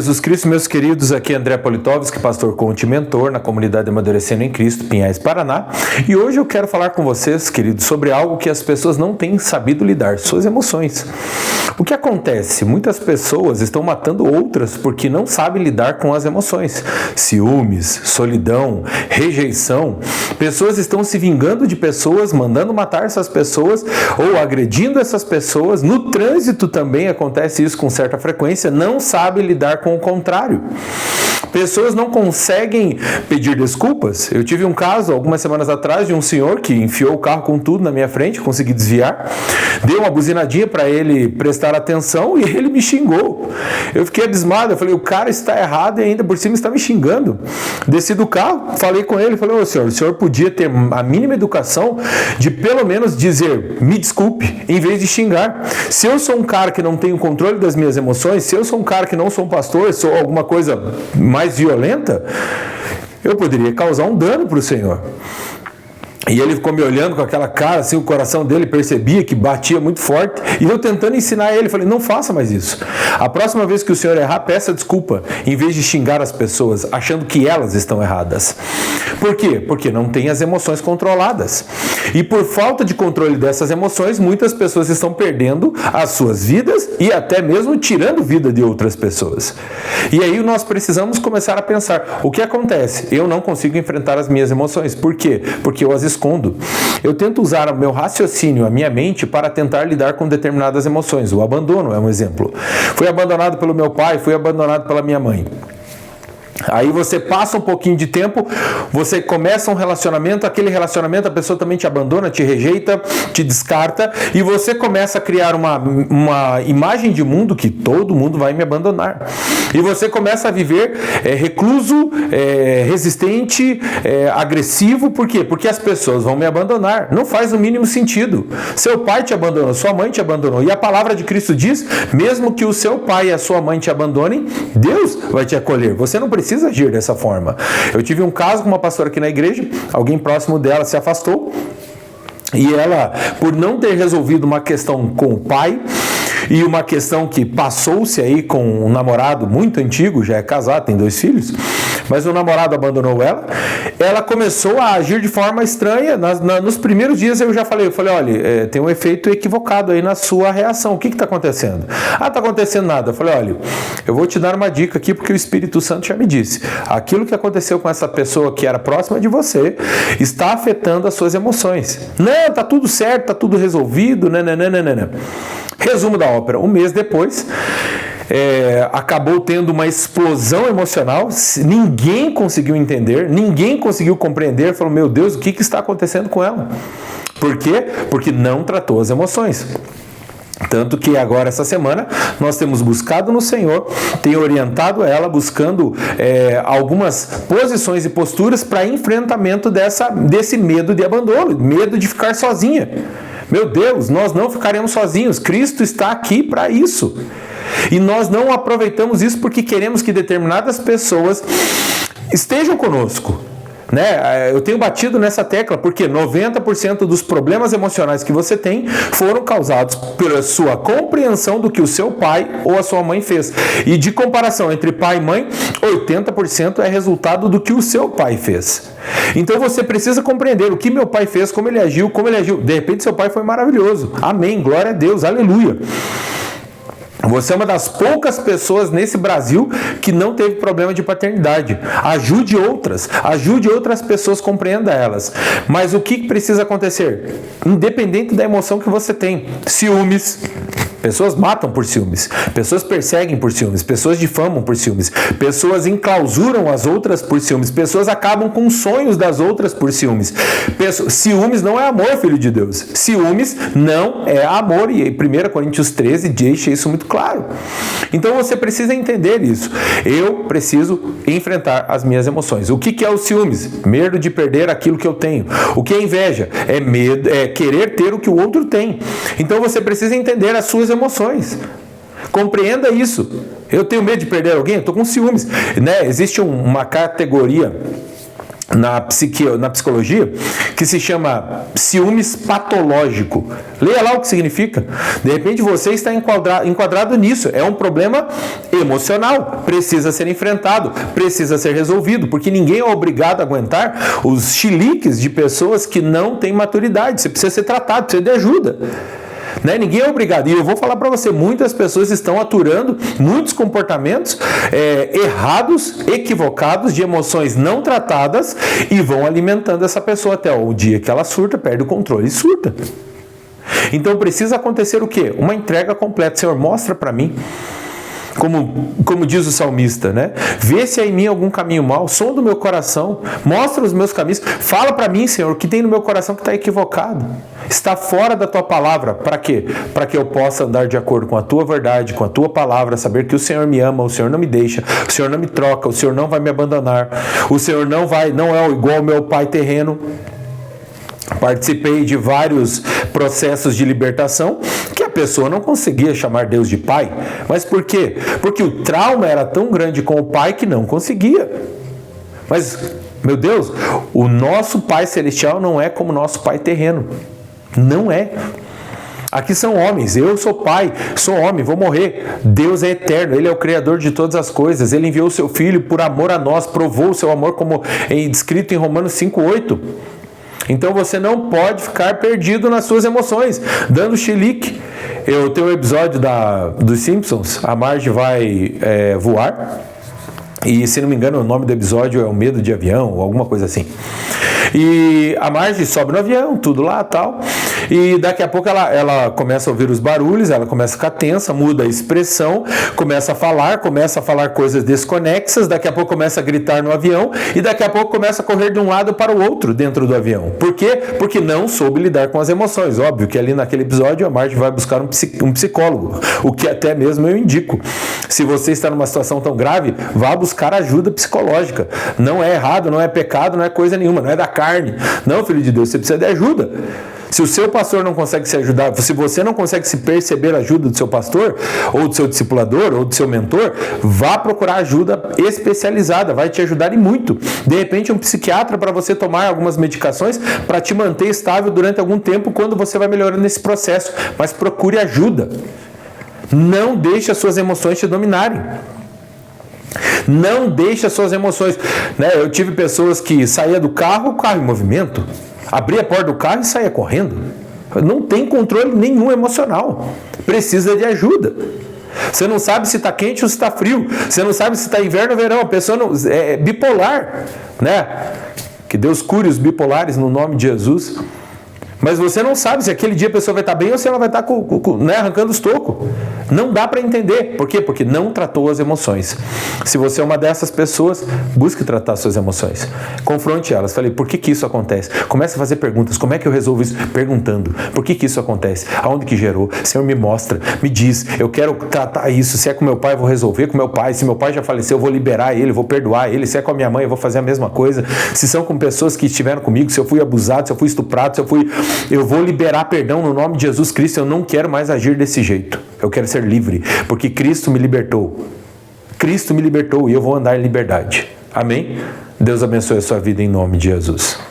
Jesus Cristo, meus queridos, aqui é André Politovski, pastor coach e mentor na comunidade Amadurecendo em Cristo, Pinhais, Paraná. E hoje eu quero falar com vocês, queridos, sobre algo que as pessoas não têm sabido lidar, suas emoções. O que acontece? Muitas pessoas estão matando outras porque não sabem lidar com as emoções. Ciúmes, solidão, rejeição. Pessoas estão se vingando de pessoas, mandando matar essas pessoas ou agredindo essas pessoas. No trânsito também acontece isso com certa frequência, não sabe lidar com o contrário. Pessoas não conseguem pedir desculpas. Eu tive um caso algumas semanas atrás de um senhor que enfiou o carro com tudo na minha frente, consegui desviar, dei uma buzinadinha para ele prestar atenção e ele me xingou. Eu fiquei abismado, eu falei, o cara está errado e ainda por cima está me xingando. Desci do carro, falei com ele, falei, ô senhor, o senhor podia ter a mínima educação de pelo menos dizer, me desculpe, em vez de xingar. Se eu sou um cara que não tenho controle das minhas emoções, se eu sou um cara que não sou um pastor, sou alguma coisa mais violenta, eu poderia causar um dano para o Senhor. E ele ficou me olhando com aquela cara, assim, o coração dele percebia que batia muito forte, e eu tentando ensinar ele, falei, não faça mais isso. A próxima vez que o senhor errar, peça desculpa, em vez de xingar as pessoas, achando que elas estão erradas. Por quê? Porque não tem as emoções controladas. E por falta de controle dessas emoções, muitas pessoas estão perdendo as suas vidas e até mesmo tirando vida de outras pessoas. E aí nós precisamos começar a pensar, o que acontece? Eu não consigo enfrentar as minhas emoções. Por quê? Porque eu as escondo. Eu tento usar o meu raciocínio, a minha mente, para tentar lidar com determinadas emoções. O abandono é um exemplo. Fui abandonado pelo meu pai, fui abandonado pela minha mãe. Aí você passa um pouquinho de tempo, você começa um relacionamento, aquele relacionamento a pessoa também te abandona, te rejeita, te descarta, e você começa a criar uma imagem de mundo que todo mundo vai me abandonar. E você começa a viver recluso, resistente, agressivo. Por quê? Porque as pessoas vão me abandonar. Não faz o mínimo sentido. Seu pai te abandonou, sua mãe te abandonou. E a palavra de Cristo diz, mesmo que o seu pai e a sua mãe te abandonem, Deus vai te acolher. Você não precisa agir dessa forma. Eu tive um caso com uma pastora aqui na igreja, alguém próximo dela se afastou, e ela, por não ter resolvido uma questão com o pai, e uma questão que passou-se aí com um namorado muito antigo, já é casado, tem 2 filhos, mas o namorado abandonou ela, ela começou a agir de forma estranha. Nos primeiros dias eu falei, olha, tem um efeito equivocado aí na sua reação, o que está acontecendo? Ah, está acontecendo nada. Eu falei, olha, eu vou te dar uma dica aqui, porque o Espírito Santo já me disse, aquilo que aconteceu com essa pessoa que era próxima de você, está afetando as suas emoções. Não, está tudo certo, está tudo resolvido, não. Resumo da ópera, um mês depois, acabou tendo uma explosão emocional, ninguém conseguiu entender, ninguém conseguiu compreender, falou, meu Deus, o que está acontecendo com ela? Por quê? Porque não tratou as emoções. Tanto que agora, essa semana, nós temos buscado no Senhor, tem orientado ela, buscando algumas posições e posturas para enfrentamento desse medo de abandono, medo de ficar sozinha. Meu Deus, nós não ficaremos sozinhos, Cristo está aqui para isso. E nós não aproveitamos isso porque queremos que determinadas pessoas estejam conosco. Eu tenho batido nessa tecla porque 90% dos problemas emocionais que você tem foram causados pela sua compreensão do que o seu pai ou a sua mãe fez. E de comparação entre pai e mãe, 80% é resultado do que o seu pai fez. Então você precisa compreender o que meu pai fez, como ele agiu. De repente seu pai foi maravilhoso. Amém, glória a Deus, aleluia. Você é uma das poucas pessoas nesse Brasil que não teve problema de paternidade. Ajude outras pessoas, compreenda elas. Mas o que precisa acontecer? Independente da emoção que você tem, ciúmes. Pessoas matam por ciúmes, pessoas perseguem por ciúmes, pessoas difamam por ciúmes, pessoas enclausuram as outras por ciúmes, pessoas acabam com sonhos das outras por ciúmes. Ciúmes não é amor, filho de Deus. Ciúmes não é amor, e 1 Coríntios 13 deixa isso muito claro. Então você precisa entender isso. Eu preciso enfrentar as minhas emoções. O que é o ciúmes? Medo de perder aquilo que eu tenho. O que é inveja? É querer ter o que o outro tem. Então você precisa entender as suas emoções. Compreenda isso. Eu tenho medo de perder alguém? Eu estou com ciúmes. Existe uma categoria na psicologia, que se chama ciúmes patológico. Leia lá o que significa. De repente você está enquadrado nisso. É um problema emocional, precisa ser enfrentado, precisa ser resolvido, porque ninguém é obrigado a aguentar os chiliques de pessoas que não têm maturidade. Você precisa ser tratado, precisa de ajuda. Né? Ninguém é obrigado. E eu vou falar para você, muitas pessoas estão aturando muitos comportamentos errados, equivocados, de emoções não tratadas, e vão alimentando essa pessoa até o dia que ela surta, perde o controle e surta. Então precisa acontecer o quê? Uma entrega completa. Senhor, mostra para mim, como diz o salmista, né? Vê se há em mim algum caminho mau, sonda o meu coração, mostra os meus caminhos, fala para mim, Senhor, o que tem no meu coração que está equivocado, está fora da tua palavra. Para quê? Para que eu possa andar de acordo com a tua verdade, com a tua palavra, saber que o Senhor me ama, o Senhor não me deixa, o Senhor não me troca, o Senhor não vai me abandonar, o Senhor não é igual ao meu pai terreno. Participei de vários processos de libertação que a pessoa não conseguia chamar Deus de pai. Mas por quê? Porque o trauma era tão grande com o pai que não conseguia. Mas, meu Deus, o nosso Pai Celestial não é como o nosso pai terreno. Não é. Aqui são homens, eu sou pai, sou homem, vou morrer. Deus é eterno, Ele é o Criador de todas as coisas. Ele enviou o seu Filho por amor a nós, provou o seu amor, como é descrito em Romanos 5:8. Então você não pode ficar perdido nas suas emoções, dando chilique. Eu tenho um episódio dos Simpsons, a Marge vai voar, e se não me engano o nome do episódio é O Medo de Avião, ou alguma coisa assim. E a Marge sobe no avião, tudo lá, tal, e daqui a pouco ela começa a ouvir os barulhos, ela começa a ficar tensa, muda a expressão, começa a falar coisas desconexas, daqui a pouco começa a gritar no avião, e daqui a pouco começa a correr de um lado para o outro dentro do avião. Por quê? Porque não soube lidar com as emoções. Óbvio que ali naquele episódio a Marge vai buscar um psicólogo, o que até mesmo eu indico. Se você está numa situação tão grave, vá buscar ajuda psicológica. Não é errado, não é pecado, não é coisa nenhuma, não é da carne. Não, filho de Deus, você precisa de ajuda. Se o seu pastor não consegue se ajudar, se você não consegue se perceber a ajuda do seu pastor, ou do seu discipulador, ou do seu mentor, vá procurar ajuda especializada, vai te ajudar e muito. De repente um psiquiatra para você tomar algumas medicações para te manter estável durante algum tempo quando você vai melhorando nesse processo, mas procure ajuda. Não deixe as suas emoções te dominarem. Não deixe as suas emoções, né? Eu tive pessoas que saíam do carro, o carro em movimento, abria a porta do carro e saía correndo. Não tem controle nenhum emocional. Precisa de ajuda. Você não sabe se está quente ou se está frio. Você não sabe se está inverno ou verão. A pessoa é bipolar, né? Que Deus cure os bipolares no nome de Jesus. Mas você não sabe se aquele dia a pessoa vai estar bem ou se ela vai estar arrancando os tocos. Não dá para entender. Por quê? Porque não tratou as emoções. Se você é uma dessas pessoas, busque tratar suas emoções. Confronte elas. Falei, por que isso acontece? Comece a fazer perguntas. Como é que eu resolvo isso? Perguntando. Por que isso acontece? Aonde que gerou? Senhor, me mostra. Me diz. Eu quero tratar isso. Se é com meu pai, eu vou resolver com meu pai. Se meu pai já faleceu, eu vou liberar ele, vou perdoar ele. Se é com a minha mãe, eu vou fazer a mesma coisa. Se são com pessoas que estiveram comigo, se eu fui abusado, se eu fui estuprado, eu vou liberar perdão no nome de Jesus Cristo. Eu não quero mais agir desse jeito. Eu quero ser livre, porque Cristo me libertou. Cristo me libertou e eu vou andar em liberdade. Amém? Deus abençoe a sua vida em nome de Jesus.